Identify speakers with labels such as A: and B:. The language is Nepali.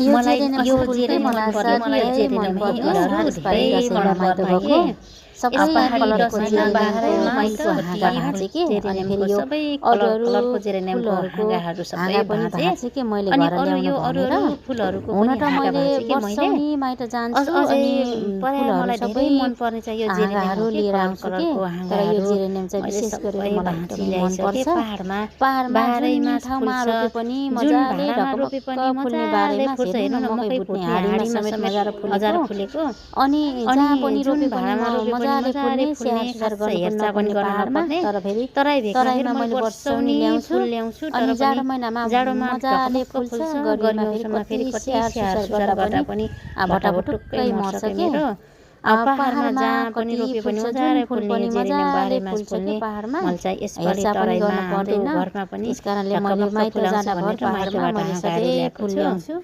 A: यो
B: मलाई
A: जेरेनियम
B: यो
A: फुल
B: जेरेनियम
A: चाहिँ मलाई
B: फुल मलाई
A: असाध्यै
B: जेरेनियम
A: मनपर्छ।
B: फुलहरू
A: यसपालि
B: धेरै
A: दसैँमा माइत
B: मनपर्छ
A: गएको सबै
B: पहाडी
A: कलरको
B: दसैँमा
A: जेरेनियमको
B: बाह्रैमा
A: माइटको हाँगा भाँचे के अनि फेरि यो
B: सबै
A: अरू
B: कलरको जेरेनियमको
A: फुलहरूको
B: हाँगाहरू सबै
A: हाँगा पनि
B: भाँचे।
A: भाँचे के मैले
B: अनि
A: घर
B: अरू
A: ल्याउनु
B: यो
A: भनेर।
B: अरू फुलहरूको
A: हुन
B: पनि
A: त
B: हाँगा
A: मैले
B: भाँचे के मैले।
A: वर्षौनी माइत जान्छु
B: अझै
A: अनि
B: प्राय
A: फुलहरू
B: मलाई धेरै
A: सबै
B: मनपर्ने चाहिँ यो जेरेनियम हो
A: हाँगाहरू
B: के,
A: लिएर
B: कलर
A: आउँछु के।
B: कलरको
A: तर यो
B: हाँगाहरू
A: जेरेनियम चाहिँ
B: मैले
A: विशेष गरेर
B: सबै
A: मलाई
B: भाँची
A: एकदमै
B: ल्याइसकेँ।
A: मनपर्छ। पाहाडमा
B: बाह्रैमा
A: जुन ठाउँमा
B: फुल्छ,
A: रोपे पनि
B: जुन
A: मजाले
B: भाँडामा रोपे
A: ढकमक्क
B: पनि
A: फुल्ने
B: मजाले
A: बारेमा
B: फुल्छ।
A: हेर्नु
B: हेर्नु
A: न
B: न
A: मकै
B: मकै
A: बुट्ने
B: फुट्ने
A: हाँडीमा
B: हाँडीमा
A: समेत
B: समेत
A: मजाले
B: मजाले
A: फुलेको।
B: फुलेको।
A: अनि
B: अनि
A: जहाँ पनि
B: जुन
A: रोपे पनि
B: भाँडामा रोपे पनि
A: मजाले
B: मजाले
A: फुल्ने,
B: फुल्ने,
A: स्याहार सुसार
B: खासै
A: गर्नु पनि
B: हेरचाह पनि
A: नपर्ने
B: गर्न
A: पाहाडमा।
B: नपर्ने।
A: तर फेरि
B: तराई भेगमा
A: तराईमा
B: मैले
A: मैले वर्षौनी ल्याउँछु।
B: फुल ल्याउँछु तर
A: अनि
B: पनि
A: जाडो महिनामा
B: जाडोमा
A: मजाले
B: ढकमक्क
A: फुल्छ,
B: फुल्छ,
A: गर्मी
B: गर्मी
A: मौसममा
B: फेरि
A: कति
B: कति
A: स्याहार
B: स्याहार
A: सुसार
B: सुसार गर्दा पनि
A: भटाभुटुक्कै मर्छ
B: के
A: के।
B: मेरो। पाहाडमा
A: पाहाडमा
B: जहाँ पनि
A: कति
B: रोपे पनि
A: फुल्छ, जुन
B: मजाले
A: फुल
B: फुल्ने
A: पनि
B: जेरेनियम
A: मजाले
B: बाह्रैमास
A: फुल्छ
B: फुल्ने।
A: के पाहाडमा।
B: मैले चाहिँ यसपालि
A: हेरचाह पनि
B: तराईमा
A: गर्नु
B: हाम्रो
A: पर्दैन।
B: घरमा पनि
A: त्यस कारणले मैले
B: ढकमक्क
A: माइत
B: फुलाउँछ
A: जाँदा भर
B: भनेर
A: पाहाडमा
B: माइतबाट
A: मैले
B: हाँगाहरू
A: सधैँ
B: ल्याएको
A: फुल
B: छु।
A: ल्याउँछु।